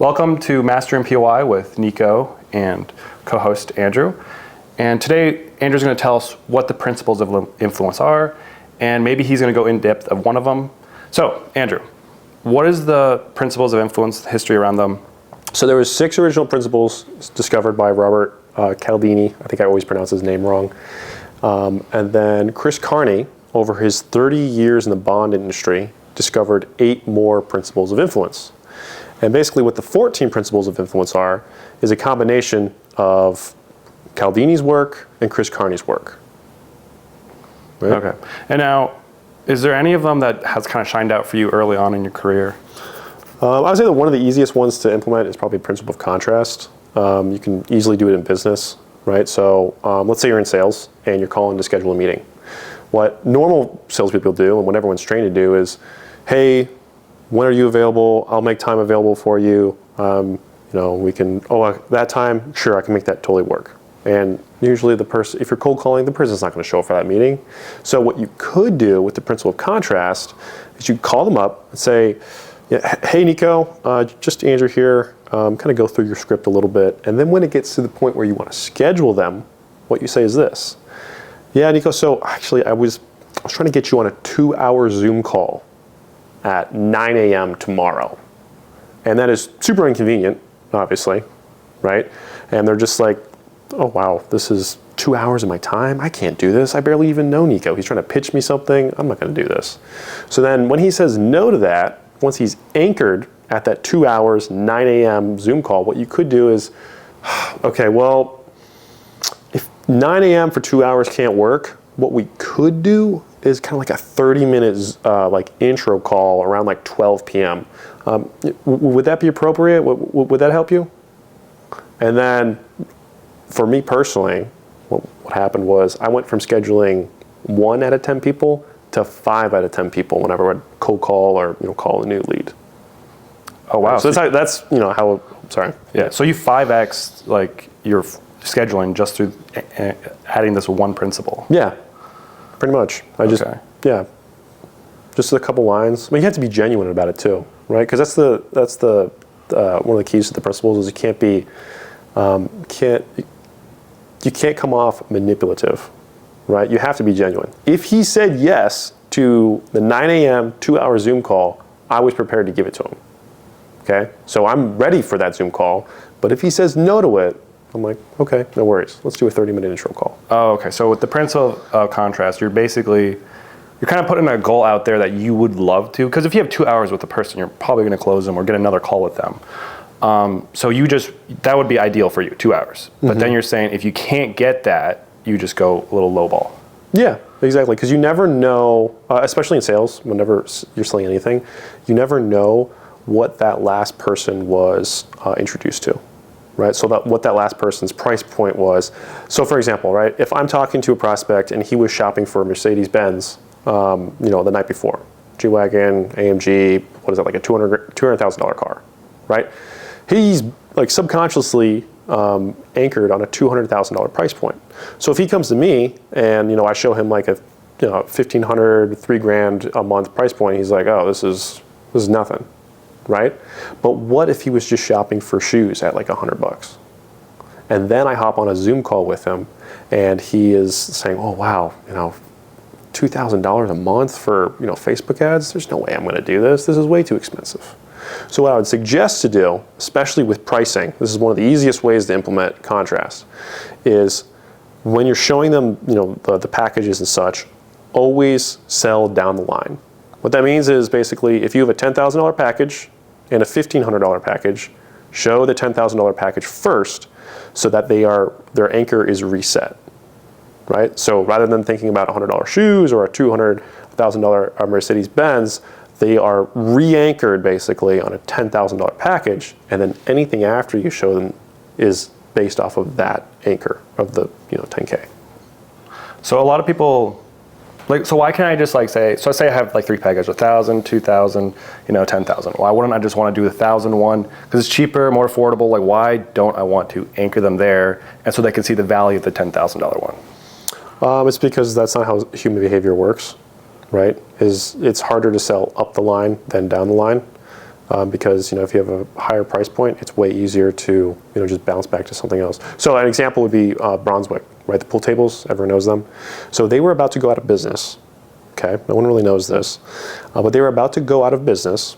Welcome to Master in POI with Nico and co-host Andrew. And today, Andrew's going to tell us what the principles of influence are, and maybe he's going to go in depth of one of them. So, Andrew, what is the principles of influence, the history around them? So there was 6 original principles discovered by Robert Cialdini. I think I always pronounce his name wrong. And then Chris Carney, over his 30 years in the bond industry, discovered 8 more principles of influence. And basically what the 14 principles of influence are is a combination of Cialdini's work and Chris Carney's work. Right? Okay. And now, is there any of them that has kind of shined out for you early on in your career? I would say that one of the easiest ones to implement is probably principle of contrast. You can easily do it in business, right? So let's say you're in sales and you're calling to schedule a meeting. What normal salespeople do, and what everyone's trained to do, is, hey, when are you available? I'll make time available for you. We can, that time, sure, I can make that totally work. And usually the person, if you're cold calling, the person's not going to show up for that meeting. So what you could do with the principle of contrast is you call them up and say, hey, Nico, just Andrew here, kind of go through your script a little bit. And then when it gets to the point where you want to schedule them, what you say is this. Yeah, Nico, so actually I was trying to get you on a 2-hour Zoom call at 9 a.m. tomorrow. And that is super inconvenient, obviously, right? And they're just like, oh, wow, this is 2 hours of my time? I can't do this. I barely even know Nico. He's trying to pitch me something. I'm not going to do this. So then when he says no to that, once he's anchored at that 2 hours, 9 a.m. Zoom call, what you could do is, okay, well, if 9 a.m. for 2 hours can't work, what we could do is kind of like a 30-minute intro call around like 12 p.m. Would that be appropriate? Would that help you? And then for me personally, what happened was I went from scheduling 1 out of 10 people to 5 out of 10 people whenever I would cold call or call a new lead. Oh wow! So that's how. Sorry. Yeah. So you 5x like your scheduling just through adding this one principle. Yeah. Pretty much. Just a couple lines. I mean, you have to be genuine about it too, right? Because that's the one of the keys to the principles is you can't be you can't come off manipulative, right? You have to be genuine. If he said yes to the 9 a.m. 2-hour Zoom call, I was prepared to give it to him. Okay, so I'm ready for that Zoom call. But if he says no to it, I'm like, okay, no worries. Let's do a 30-minute intro call. Oh, okay. So with the principle of contrast, you're kind of putting a goal out there that you would love to, because if you have 2 hours with a person, you're probably going to close them or get another call with them. So that would be ideal for you, 2 hours. But then you're saying if you can't get that, you just go a little lowball. Yeah, exactly. Because you never know, especially in sales, whenever you're selling anything, you never know what that last person was introduced to. Right, so what that last person's price point was. So for example, right, if I'm talking to a prospect and he was shopping for a Mercedes-Benz, the night before, G-Wagon, AMG, what is that, like a $200,000 car, right? He's like subconsciously anchored on a $200,000 price point. So if he comes to me and I show him like a $1,500, $3,000 a month price point, he's like, oh, this is nothing. Right? But what if he was just shopping for shoes at like $100? And then I hop on a Zoom call with him and he is saying, oh wow, $2,000 a month for Facebook ads? There's no way I'm going to do this. This is way too expensive. So what I would suggest to do, especially with pricing, this is one of the easiest ways to implement contrast, is when you're showing them the packages and such, always sell down the line. What that means is basically if you have a $10,000 package and a $1,500 package, show the $10,000 package first so that their anchor is reset, right? So rather than thinking about $100 shoes or a $200,000 Mercedes-Benz, they are re-anchored basically on a $10,000 package, and then anything after you show them is based off of that anchor of the $10K. So a lot of people. So why can't I just say I have 3 packages, 1,000, 2,000, 10,000. Why wouldn't I just want to do the 1,000 one? Because it's cheaper, more affordable. Why don't I want to anchor them there and so they can see the value of the $10,000 one? It's because that's not how human behavior works, right? It's harder to sell up the line than down the line. because if you have a higher price point, it's way easier to just bounce back to something else. So an example would be Brunswick, right? The pool tables, everyone knows them. So they were about to go out of business. Okay, no one really knows this, but they were about to go out of business.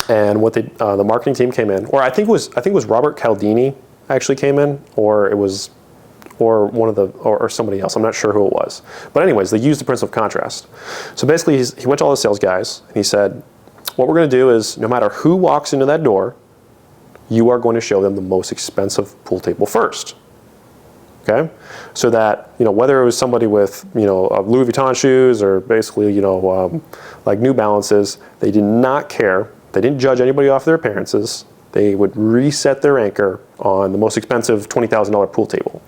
And what the marketing team came in, or I think it was Robert Cialdini actually came in, or somebody else. I'm not sure who it was. But anyways, they used the principle of contrast. So basically, he went to all the sales guys and he said, what we're going to do is, no matter who walks into that door, you are going to show them the most expensive pool table first. Okay, so that whether it was somebody with Louis Vuitton shoes or basically like New Balances, they did not care. They didn't judge anybody off their appearances. They would reset their anchor on the most expensive $20,000 pool table.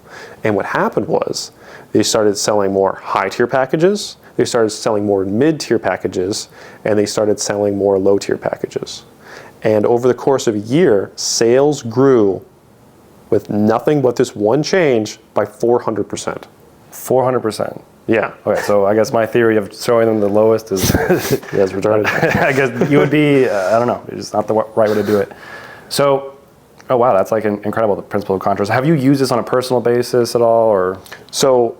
And what happened was they started selling more high-tier packages, they started selling more mid-tier packages, and they started selling more low-tier packages. And over the course of a year, sales grew with nothing but this one change by 400%. 400%. Yeah. Okay, so I guess my theory of showing them the lowest is Yeah, it's retarded. I guess you would be, I don't know, it's not the right way to do it. So, oh wow, that's like incredible, the principle of contrast. Have you used this on a personal basis at all, or? So,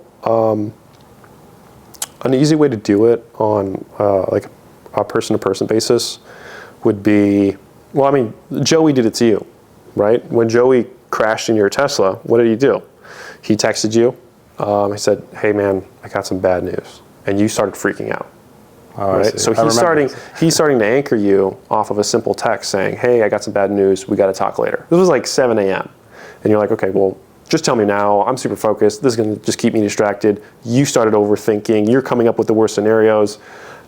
an easy way to do it on like a person-to-person basis would be, well, I mean, Joey did it to you, right? When Joey crashed in your Tesla, what did he do? He texted you. He said, hey man, I got some bad news. And you started freaking out. Oh, right? So he's starting to anchor you off of a simple text saying, hey, I got some bad news. We got to talk later. This was like 7 a.m. And you're like, okay, well, just tell me now. I'm super focused. This is going to just keep me distracted. You started overthinking. You're coming up with the worst scenarios.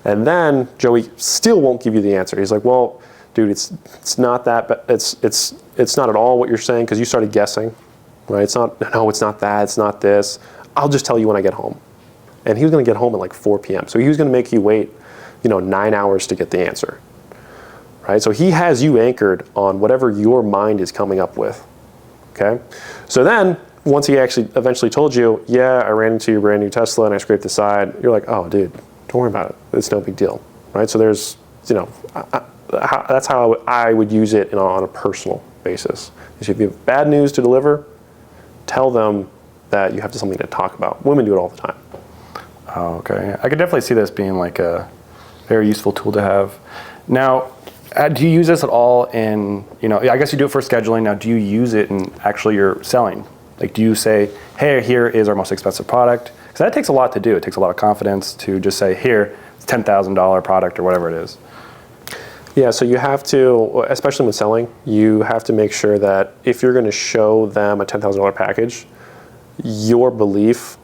And then Joey still won't give you the answer. He's like, well, dude, it's not that, it's not at all what you're saying, because you started guessing, right? It's not that, it's not this. I'll just tell you when I get home. And he was going to get home at like 4 p.m. So he was going to make you wait, 9 hours to get the answer, right? So he has you anchored on whatever your mind is coming up with, okay? So then, once he actually eventually told you, yeah, I ran into your brand new Tesla and I scraped the side, you're like, oh, dude, don't worry about it. It's no big deal, right? So there's, that's how I would use it on a personal basis. If you have bad news to deliver, tell them that you have something to talk about. Women do it all the time. Oh, okay. I could definitely see this being like a very useful tool to have. Now, do you use this at all in, I guess you do it for scheduling. Now, do you use it in actually your selling? Like, do you say, hey, here is our most expensive product? Because that takes a lot to do. It takes a lot of confidence to just say, here, it's $10,000 product or whatever it is. Yeah, so you have to, especially with selling, you have to make sure that if you're going to show them a $10,000 package, your belief,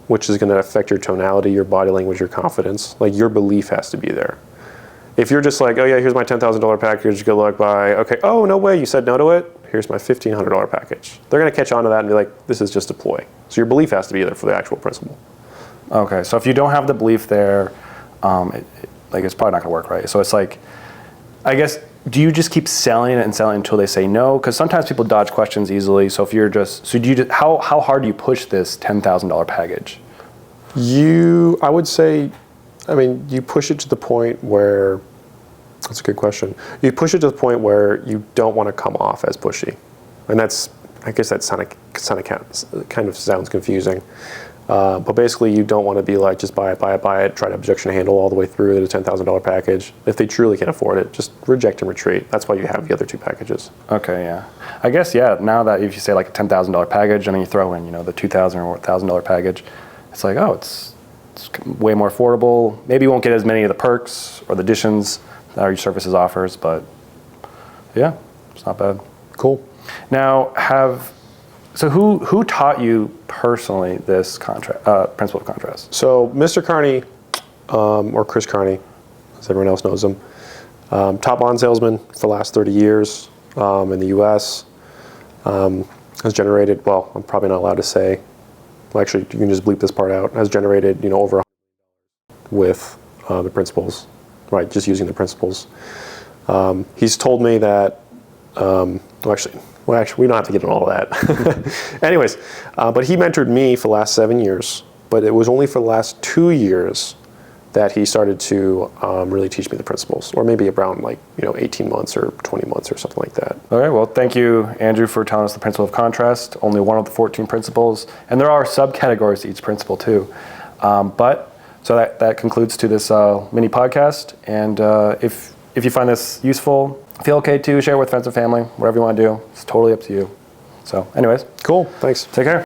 which is going to affect your tonality, your body language, your confidence, like your belief has to be there. If you're just like, oh yeah, here's my $10,000 package, good luck, bye. Okay, oh, no way, you said no to it? Here's my $1,500 package. They're going to catch on to that and be like, this is just a ploy. So your belief has to be there for the actual principle. Okay, so if you don't have the belief there, it's probably not going to work, right? So it's like, I guess, do you just keep selling it and selling it until they say no? Because sometimes people dodge questions easily. So if you're how hard do you push this $10,000 package? I would say, you push it to the point where, that's a good question. You push it to the point where you don't want to come off as pushy. And I guess that kind of sounds confusing. But basically, you don't want to be like, just buy it, try to objection handle all the way through the $10,000 package. If they truly can't afford it, just reject and retreat. That's why you have the other two packages. Okay, yeah. I guess, yeah, now that if you say like a $10,000 package and then you throw in, the $2,000 or $1,000 package, it's like, oh, it's way more affordable. Maybe you won't get as many of the perks or the additions that your services offers, but yeah, it's not bad. Cool. Now, so who taught you personally this principle of contrast? So Mr. Carney, or Chris Carney, as everyone else knows him, top bond salesman for the last 30 years in the U.S. Has generated, well, I'm probably not allowed to say, well, actually, you can just bleep this part out, has generated, over with the principles, right, just using the principles. He's told me that, actually, we don't have to get into all of that. Anyways, but he mentored me for the last 7 years, but it was only for the last 2 years that he started to really teach me the principles, or maybe around 18 months or 20 months or something like that. Okay, well, thank you, Andrew, for telling us the principle of contrast, only one of the 14 principles, and there are subcategories to each principle too. So that concludes to this mini podcast, and if you find this useful, feel okay to share with friends and family, whatever you want to do. It's totally up to you. So anyways. Cool, thanks. Take care.